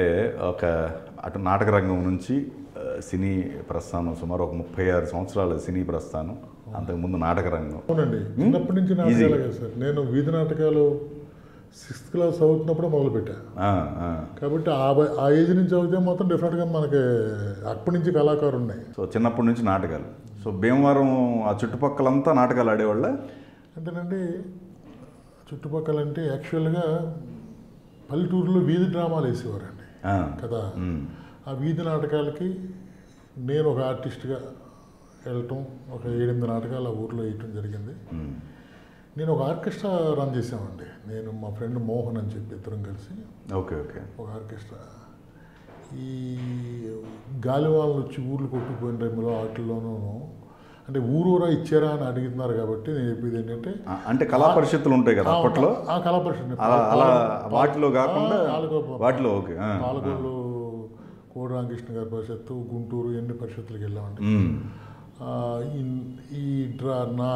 అంటే ఒక అటు నాటక రంగం నుంచి సినీ ప్రస్థానం సుమారు ఒక 36 సంవత్సరాల సినీ ప్రస్థానం, అంతకుముందు నాటక రంగం. అవునండి, చిన్నప్పటి నుంచి నాటకాలే కదా సార్. నేను వీధి నాటకాలు 6th క్లాస్ చదువుతున్నప్పుడే మొదలుపెట్టాను. కాబట్టి ఆ ఏజ్ నుంచి చదివితే మాత్రం డెఫినెట్గా మనకి అప్పటి నుంచి కళాకారులు ఉన్నాయి. సో చిన్నప్పటి నుంచి నాటకాలు. సో భీమవరం ఆ చుట్టుపక్కలంతా నాటకాలు ఆడేవాళ్ళ? అంతేనండి, చుట్టుపక్కల అంటే యాక్చువల్గా పల్లెటూరులో వీధి డ్రామాలు వేసేవారండి కదా. ఆ వీధి నాటకాలకి నేను ఒక ఆర్టిస్ట్గా వెళ్ళటం, ఒక 7-8 నాటకాలు ఆ ఊర్లో వేయటం జరిగింది. నేను ఒక ఆర్కెస్ట్రా రన్ చేసామండి, నేను మా ఫ్రెండ్ మోహన్ అని చెప్పి ఇద్దరం కలిసి. Okay okay. ఒక ఆర్కెస్ట్రా ఈ గాలివాళ్ళు వచ్చి ఊర్లు కొట్టుకుపోయిన టైంలో వాటిల్లోనూ అంటే ఊరూరా ఇచ్చారా అని అడుగుతున్నారు. కాబట్టి నేను చెప్పేది ఏంటంటే అంటే కళా పరిషత్తులు ఉంటాయి కదా అప్పట్లో, ఆ కళా పరిషత్ అలా వాటిలో కాకుండా వాటిలో ఓకే పాలకొల్లు కోడి రామకృష్ణ గారి పరిషత్తు, గుంటూరు, ఎన్ని పరిషత్తులకు వెళ్ళామండి. ఈ నా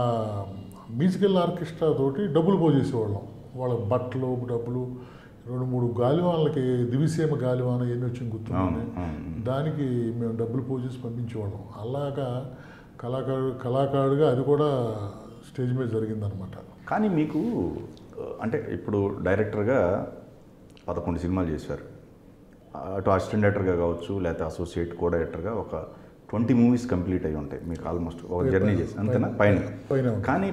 మ్యూజికల్ ఆర్కెస్ట్రా తోటి డబ్బులు పోజేసేవాళ్ళం. వాళ్ళ బట్టలు డబ్బులు 2-3 గాలివాన్లకి దివిసీమ గాలివాన ఎన్ని వచ్చింది గుర్తుంది, దానికి మేము డబ్బులు పోజేసి పంపించేవాళ్ళం. అలాగా కళాకారుడిగా అది కూడా స్టేజ్ మీద జరిగిందనమాట. కానీ మీకు అంటే ఇప్పుడు డైరెక్టర్గా 11 సినిమాలు చేశారు, అటు అసిస్టెంట్ డైరెక్టర్గా కావచ్చు, లేకపోతే అసోసియేట్ కో డైరెక్టర్గా ఒక 20 మూవీస్ కంప్లీట్ అయ్యి ఉంటాయి మీకు, ఆల్మోస్ట్ ఒక జర్నీ చేసి అంతేనా పైన. కానీ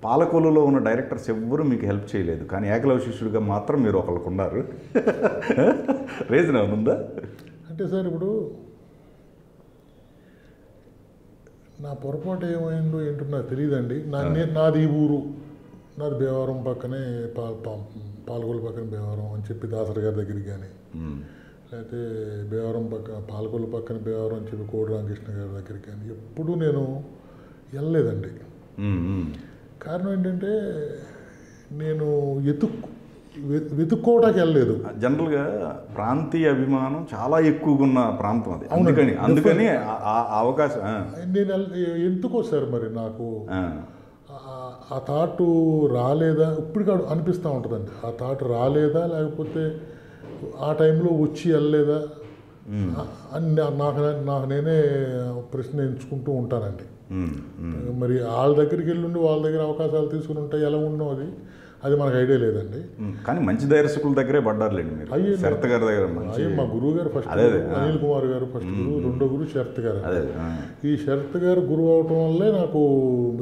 పాలకొల్లులో ఉన్న డైరెక్టర్స్ ఎవ్వరూ మీకు హెల్ప్ చేయలేదు, కానీ ఏకలవ్య శిష్యుడిగా మాత్రం మీరు ఒకరికి ఉన్నారు. రీజన్ ఏమనుందా? అంటే సార్ ఇప్పుడు నా పొరపాటు ఏమైందో ఏంటో నాకు తెలియదండి. నాది ఈ ఊరు, నాది భీమవరం పక్కనే పాలకొల్లు పక్కన భీమవరం అని చెప్పి దాసరి గారి దగ్గరికి కానీ, లేకపోతే భీమవరం పాలకొల్లు పక్కన భీమవరం అని చెప్పి కోడి రామకృష్ణ గారి దగ్గరికి కానీ ఎప్పుడూ నేను వెళ్ళలేదండి. కారణం ఏంటంటే నేను వెతుక్కోవడానికి వెళ్ళలేదు. జనరల్గా ప్రాంతీయ అభిమానం చాలా ఎక్కువగా ఉన్న ప్రాంతం అది, అందుకని అవకాశం. నేను ఎందుకో సార్ మరి నాకు ఆ థాట్ రాలేదా, ఇప్పుడు అనిపిస్తూ ఉంటుందండి. ఆ థాట్ రాలేదా, లేకపోతే ఆ టైంలో వచ్చి వెళ్ళలేదా అని నాకు నేనే ప్రశ్న ఎంచుకుంటూ ఉంటానండి. మరి వాళ్ళ దగ్గరికి వెళ్ళి వాళ్ళ దగ్గర అవకాశాలు తీసుకుని ఉంటాయి, ఎలా ఉన్నాం అది మనకు ఐడియా లేదండి. కానీ మంచి దర్శకుల దగ్గరే పడ్డారులేండి మీరు. శరత్ గారి దగ్గర మా గురువు గారు ఫస్ట్ అనిల్ కుమార్ గారు ఫస్ట్ గురువు, రెండో గురువు శరత్ గారు. ఈ శరత్ గారు గురువు అవటం వల్లే నాకు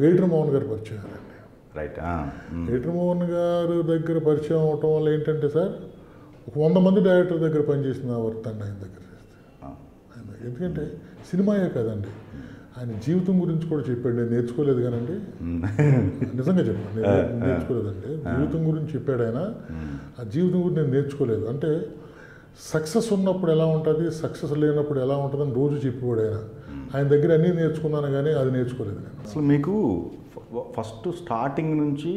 ఎడిటర్ మోహన్ గారు పరిచయం అండి. రైట్. ఎడిటర్ మోహన్ గారు దగ్గర పరిచయం అవటం వల్ల ఏంటంటే సార్, 100 మంది డైరెక్టర్ దగ్గర పనిచేసిన వర్త్ అండి ఆయన దగ్గర చేస్తే. ఎందుకంటే సినిమాయే కదండి, ఆయన జీవితం గురించి కూడా చెప్పాడు. నేను నేర్చుకోలేదు కానండి, నిజంగా చెప్పాను, నేను నేర్చుకోలేదండి. జీవితం గురించి చెప్పాడు ఆయన. ఆ జీవితం గురించి నేను నేర్చుకోలేదు. అంటే సక్సెస్ ఉన్నప్పుడు ఎలా ఉంటుంది, సక్సెస్ లేనప్పుడు ఎలా ఉంటుందని రోజు చెప్పేవాడు ఆయన. ఆయన దగ్గర అన్నీ నేర్చుకున్నాను కానీ అది నేర్చుకోలేదు నేను. అసలు మీకు ఫస్ట్ స్టార్టింగ్ నుంచి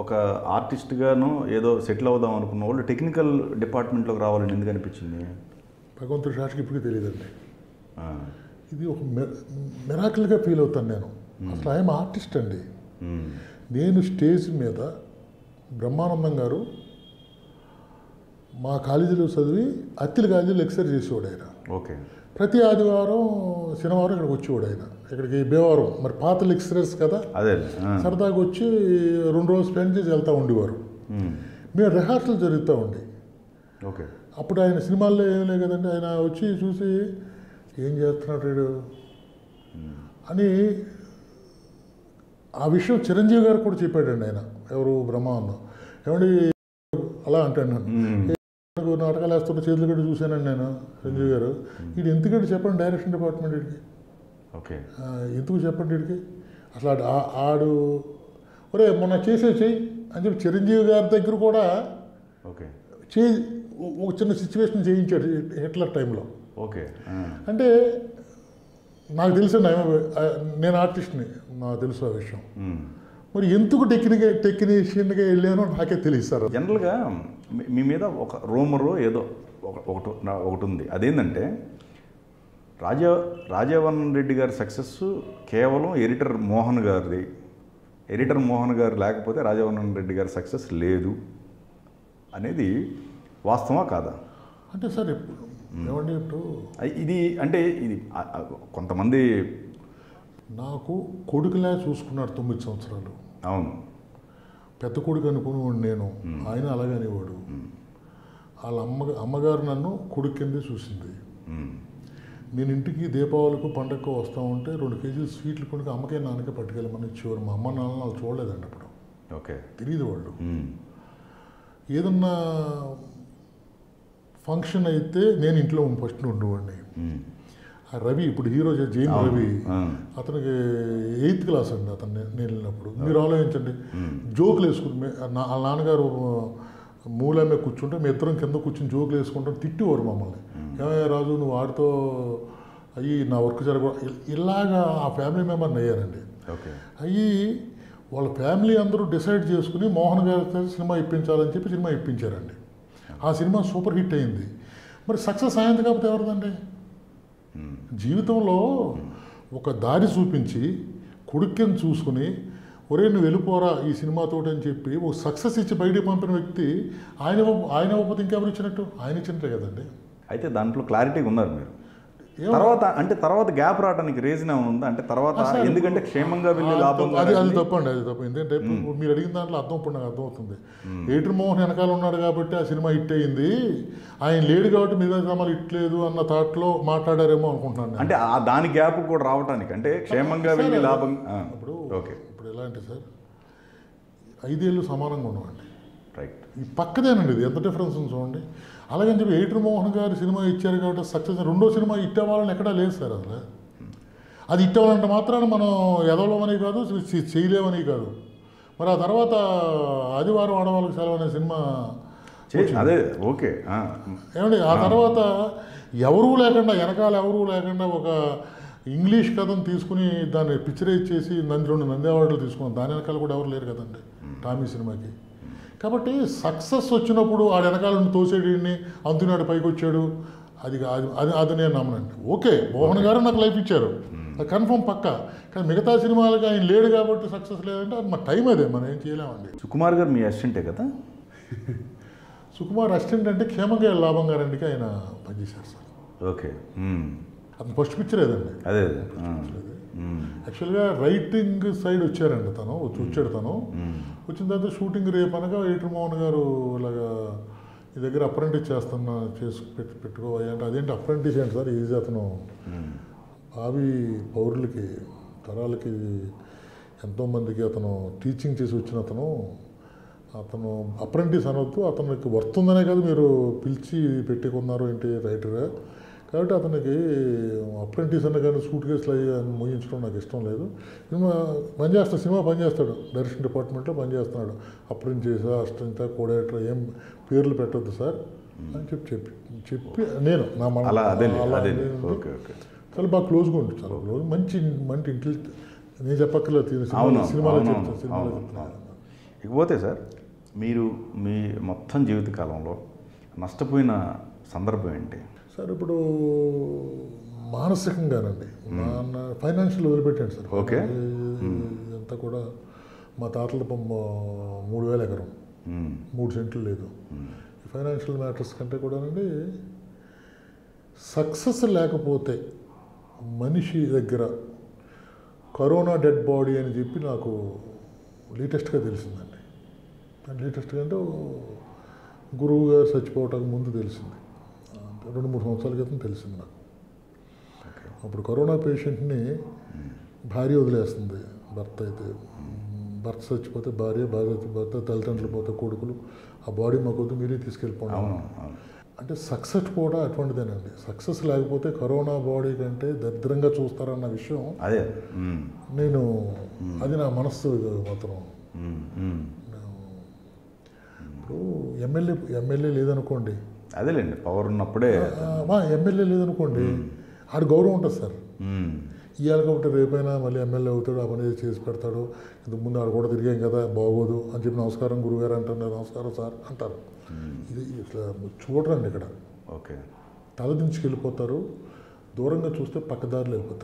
ఒక ఆర్టిస్ట్గాను ఏదో సెటిల్ అవుదాం అనుకున్న వాళ్ళు టెక్నికల్ డిపార్ట్మెంట్లోకి రావాలని ఎందుకు అనిపించింది? భగవంతుడి సాక్షికి ఇప్పటికీ తెలియదండి. ఇది ఒక మిరాకిల్గా ఫీల్ అవుతాను నేను. అసలు ఆయన ఆర్టిస్ట్ అండి. నేను స్టేజ్ మీద బ్రహ్మానందం గారు మా కాలేజీలో చదివి అత్తిలి కాలేజీలో లెక్చర్ చేసేవాడు ఆయన. ఓకే. ప్రతి ఆదివారం శనివారం ఇక్కడికి వచ్చేవాడు ఆయన, ఇక్కడికి భీమవరం. మరి పాత లెక్చరర్స్ కదా, అదే సరదాగా వచ్చి 2 రోజులు స్పెండ్ చేసి వెళ్తూ ఉండేవారు. మేము రిహార్సల్ జరుగుతూ ఉండి. ఓకే. అప్పుడు ఆయన సినిమాల్లో ఏం లేదు కదండి, ఆయన వచ్చి చూసి ఏం చేస్తున్నాడు అని ఆ విషయం చిరంజీవి గారు కూడా చెప్పాడండి. ఆయన ఎవరు బ్రహ్మానందం ఏమండి అలా అంటాడు నన్ను. నాటకాలు వేస్తుంటే చేతులు గడ్డి చూశానండి నేను. చిరంజీవి గారు ఇది ఎందుకంటే చెప్పండి డైరెక్షన్ డిపార్ట్మెంట్ వీడికి. ఓకే. ఎందుకు చెప్పండి వీడికి అసలు ఆడు ఒరే మొన్న చెయ్యి అని చెప్పి చిరంజీవి గారి దగ్గర కూడా ఓకే ఒక చిన్న సిచ్యువేషన్ చేయించాడు హిట్లర్ టైంలో. ఓకే. అంటే నాకు తెలుసు, నేను ఆర్టిస్ట్ని, నాకు తెలుసు ఆ విషయం. మరి ఎందుకు టెక్నీషియన్గా వెళ్ళానో నాకే తెలియదు సార్. జనరల్గా మీ మీద ఒక రూమరు ఏదో ఒకటి ఉంది. అదేంటంటే రాజావన్ రెడ్డి గారి సక్సెస్ కేవలం ఎడిటర్ మోహన్ గారిది. ఎడిటర్ మోహన్ గారు లేకపోతే రాజావన్ రెడ్డి గారి సక్సెస్ లేదు అనేది వాస్తవా కాదా? అంటే సార్ ఇప్పుడు ఏమండి ఇప్పుడు ఇది అంటే ఇది కొంతమంది నాకు కొడుకులా చూసుకున్నాడు 9 సంవత్సరాలు. అవును, పెద్ద కొడుకు అనుకునేవాడు నేను, ఆయన అలాగే అనేవాడు. వాళ్ళ అమ్మగారు నన్ను కొడుకు కిందే చూసింది. నేను ఇంటికి దీపావళికి పండగకు వస్తూ ఉంటే 2 కేజీలు స్వీట్లు కొనుక్కి అమ్మకే నాన్నకే పట్టుకెళ్ళమని ఇచ్చేవారు. మా అమ్మ నాన్న వాళ్ళు చూడలేదండి అప్పుడు. ఓకే, తెలియదు వాళ్ళు. ఏదన్నా ఫంక్షన్ అయితే నేను ఇంట్లో ఫస్ట్ ఉండేవాడిని. ఆ రవి ఇప్పుడు హీరో జైన్ రవి, అతనికి 8th క్లాస్ అండి అతను నేను వెళ్ళినప్పుడు. మీరు ఆలోచించండి, జోకులు వేసుకుని వాళ్ళ నాన్నగారు మూలమే కూర్చుంటే మీ ఇద్దరం కింద కూర్చుని జోకులు వేసుకుంటాం, తిట్టేవారు మమ్మల్ని. ఏమయ్యా రాజు నువ్వు వాడితో అయ్యి నా వర్క్ జరగ ఇలాగా ఆ ఫ్యామిలీ మెంబర్ని అయ్యారండి. అయ్యి వాళ్ళ ఫ్యామిలీ అందరూ డిసైడ్ చేసుకుని మోహన్ గారితో సినిమా ఇప్పించాలని చెప్పి సినిమా ఇప్పించారండి. ఆ సినిమా సూపర్ హిట్ అయింది. మరి సక్సెస్ అయింది కాకపోతే ఎవరిదండి? జీవితంలో ఒక దారి చూపించి కొడుకుని చూసుకుని ఒరే నువ్వు వెళ్ళిపోరా ఈ సినిమాతోటి అని చెప్పి ఒక సక్సెస్ ఇచ్చి బయటికి పంపిన వ్యక్తి ఆయన ఇవ్వకపోతే ఇంకెవరు ఇచ్చినట్టు? ఆయన ఇచ్చినట్టే కదండి. అయితే దాంట్లో క్లారిటీగా ఉన్నారు మీరు. తర్వాత గ్యాప్ రావడానికి రీజన్ ఏమైనా ఉందా? అంటే తర్వాత ఎందుకంటే క్షేమంగా వెళ్ళి లాభం అది తప్పండి, అది తప్పు. ఎందుకంటే మీరు అడిగిన దాంట్లో అర్థం ఇప్పుడు నాకు అర్థమవుతుంది. ఏటర్ మోహన్ వెనకాల ఉన్నాడు కాబట్టి ఆ సినిమా హిట్ అయ్యింది, ఆయన లేడు కాబట్టి మిగతా సినిమాలు హిట్ లేదు అన్న థాట్లో మాట్లాడారేమో అనుకుంటున్నాను. అంటే దాని గ్యాప్ కూడా రావడానికి అంటే క్షేమంగా వెళ్ళి లాభం. ఇప్పుడు ఎలా అంటే సార్ 5 ఏళ్ళు సమానంగా ఉన్నామండి. రైట్, ఈ పక్కదేనండి, ఇది ఎంత డిఫరెన్స్ ఉంది చూడండి. అలాగని చెప్పి ఏటర్ మోహన్ గారు సినిమా ఇచ్చారు కాబట్టి సక్సెస్. 2వ సినిమా హిట్ అవ్వాలని ఎక్కడా లేదు సార్. అసలు అది హిట్ అవ్వాలంటే మాత్రాన మనం ఎదవలేమని కాదు, చేయలేమని కాదు. మరి ఆ తర్వాత ఆదివారం ఆడవాళ్ళకి సెలవు అనే సినిమా అదే ఓకే ఏమండి. ఆ తర్వాత ఎవరూ లేకుండా వెనకాల ఎవరూ లేకుండా ఒక ఇంగ్లీష్ కథను తీసుకుని దాన్ని పిక్చరైజ్ చేసి 2 నంది అవార్డులు తీసుకున్నాం. దాని వెనకాల కూడా ఎవరు లేరు కదండి టామీ సినిమాకి. కాబట్టి సక్సెస్ వచ్చినప్పుడు ఆ వెనకాలను తోసేడిని అంతునాడు పైకి వచ్చాడు, అది నేను నమ్మనండి. ఓకే, మోహన్ గారు నాకు లైఫ్ ఇచ్చారు, అది కన్ఫర్మ్ పక్కా. కానీ మిగతా సినిమాలకి ఆయన లేడు కాబట్టి సక్సెస్ లేదంటే అది మా టైం అదే, మనం ఏం చేయలేమండి. సుకుమార్ గారు మీ అసిస్టెంటే కదా? సుకుమార్ అసిస్టెంట్ అంటే క్షేమంగా లాభం గారండికి ఆయన పనిచేశారు సార్. ఓకే, అతను ఫస్ట్ పిక్చర్ ఏదండి. అదే యాక్చువల్గా రైటింగ్ సైడ్ వచ్చారండి వచ్చాడు తను. వచ్చిన తర్వాత షూటింగ్ రేపు అనగా ఏటర్ మోహన్ గారు ఇలాగా ఈ దగ్గర అప్రెంటిస్ పెట్టుకోవాలి అంటే అదేంటి అప్రెంటిస్ ఏంటి సార్? ఈజీ అతను భావి పౌరులకి తరాలకి ఎంతోమందికి అతను టీచింగ్ చేసి వచ్చిన అతను అప్రెంటిస్ అనొద్దు, అతనికి వర్త్ ఉందనే కదా మీరు పిలిచి పెట్టుకున్నారు ఏంటి రైటర్గా. కాబట్టి అతనికి అప్రెంటిస్ అన్న కానీ సూట్ కేసులు అయ్యి మోయించడం నాకు ఇష్టం లేదు. సినిమా పనిచేస్తాడు, డైరెక్షన్ డిపార్ట్మెంట్లో పనిచేస్తున్నాడు. అప్రెంటిస్ అసిస్టెంట్ కోఆర్డినేటర్ ఏం పేర్లు పెట్టొద్దు సార్ అని చెప్పి నేను నా చాలా బాగా క్లోజ్గా ఉంటుంది, చాలా క్లోజ్, మంచి ఇంటెలిజెంట్. నేను చెప్పక్కర్లేదు, సినిమాలో చెప్తాను. ఇకపోతే సార్ మీరు మీ మొత్తం జీవితకాలంలో నష్టపోయిన సందర్భం ఏంటి సార్? ఇప్పుడు మానసికంగానండి, ఫైనాన్షియల్ వదిలిపెట్టాను సార్. ఓకే, అంతా కూడా మా తాతల 3,000 ఎకరం 3 సెంట్లు లేదు. ఫైనాన్షియల్ మ్యాటర్స్ కంటే కూడానండి సక్సెస్ లేకపోతే మనిషి దగ్గర కరోనా డెడ్ బాడీ అని చెప్పి నాకు లేటెస్ట్గా తెలిసిందండి. లేటెస్ట్గా అంటే గురువు గారు చచ్చిపోవటానికి ముందు తెలిసింది, 2-3 సంవత్సరాల క్రితం తెలిసింది నాకు. అప్పుడు కరోనా పేషెంట్ని భార్య వదిలేస్తుంది, భర్త అయితే భర్త చచ్చిపోతే భార్య భర్త తల్లిదండ్రులు పోతే కొడుకులు, ఆ బాడీ మాకొద్దు మీరే తీసుకెళ్ళిపోండి. అంటే సక్సెస్ కూడా అటువంటిదేనండి. సక్సెస్ లేకపోతే కరోనా బాడీ కంటే దరిద్రంగా చూస్తారన్న విషయం అదే నేను అది నా మనస్సు మాత్రం. ఇప్పుడు ఎమ్మెల్యే లేదనుకోండి, అదేలేండి పవర్ ఉన్నప్పుడే మా ఎమ్మెల్యే లేదనుకోండి ఆడ గౌరవం ఉంటుంది సార్. ఇవాళ కాబట్టి రేపైనా మళ్ళీ ఎమ్మెల్యే అవుతాడు, ఆ పని చేసి పెడతాడు, ఇంతకు ముందు ఆడ కూడా తిరిగాం కదా బాగోదు అని చెప్పి నమస్కారం గురుగారు అంటారు, నమస్కారం సార్ అంటారు. ఇది ఇట్లా చూడరండి ఇక్కడ. ఓకే, తలదించుకెళ్ళిపోతారు, దూరంగా చూస్తే పక్కదారులు వెళ్ళిపోతారు.